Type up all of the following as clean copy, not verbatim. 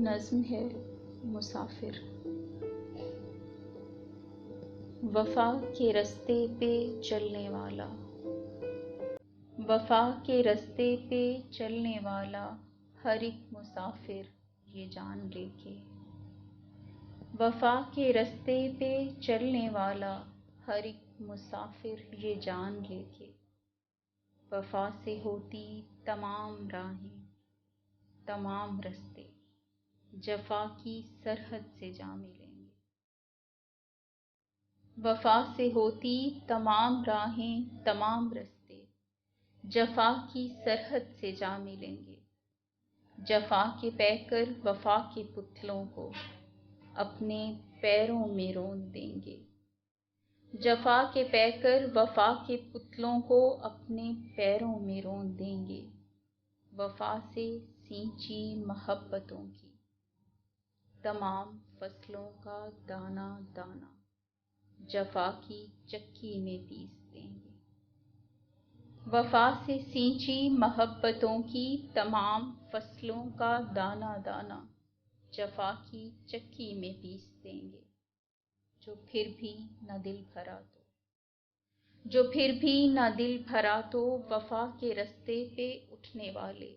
نظم ہے مسافر۔ وفا کے رستے پہ چلنے والا، وفا کے رستے پہ چلنے والا ہر ایک مسافر یہ جان لے کے، وفا کے رستے پہ چلنے والا ہر ایک مسافر یہ جان لے کے، وفا سے ہوتی تمام راہیں تمام رستے جفا کی سرحد سے جا ملیں گے، وفا سے ہوتی تمام راہیں تمام رستے جفا کی سرحد سے جا ملیں گے، جفا کے پیکر وفا کے پتلوں کو اپنے پیروں میں روند دیں گے، جفا کے پیکر وفا کے پتلوں کو اپنے پیروں میں روند دیں گے، وفا سے سینچی محبتوں کی تمام فصلوں کا دانہ دانہ جفا کی چکی میں پیس دیں گے، وفا سے سینچی محبتوں کی تمام فصلوں کا دانہ دانہ جفا کی چکی میں پیس دیں گے، جو پھر بھی نہ دل بھرا تو، جو پھر بھی نہ دل بھرا تو وفا کے رستے پہ اٹھنے والے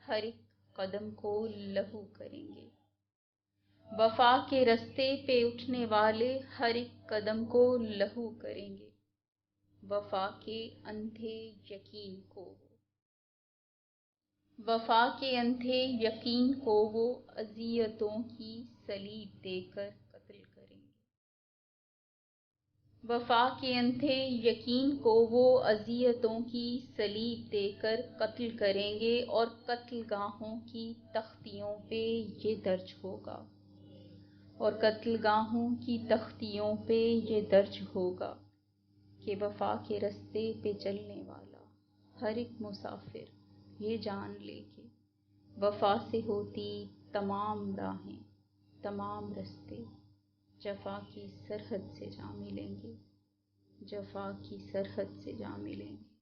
ہر ایک قدم کو لہو کریں گے، وفا کے رستے پہ اٹھنے والے ہر ایک قدم کو لہو کریں گے، وفا کے اندھے یقین کو وفا کے اندھے یقین کو وہ اذیتوں کی صلیب دے کر قتل کریں گے، وفا کے اندھے یقین کو وہ اذیتوں کی صلیب دے کر قتل کریں گے، اور قتل گاہوں کی تختیوں پہ یہ درج ہوگا، اور قتل گاہوں کی تختیوں پہ یہ درج ہوگا کہ وفا کے رستے پہ چلنے والا ہر ایک مسافر یہ جان لے کہ وفا سے ہوتی تمام راہیں تمام رستے جفا کی سرحد سے جا ملیں گے، جفا کی سرحد سے جا ملیں گے۔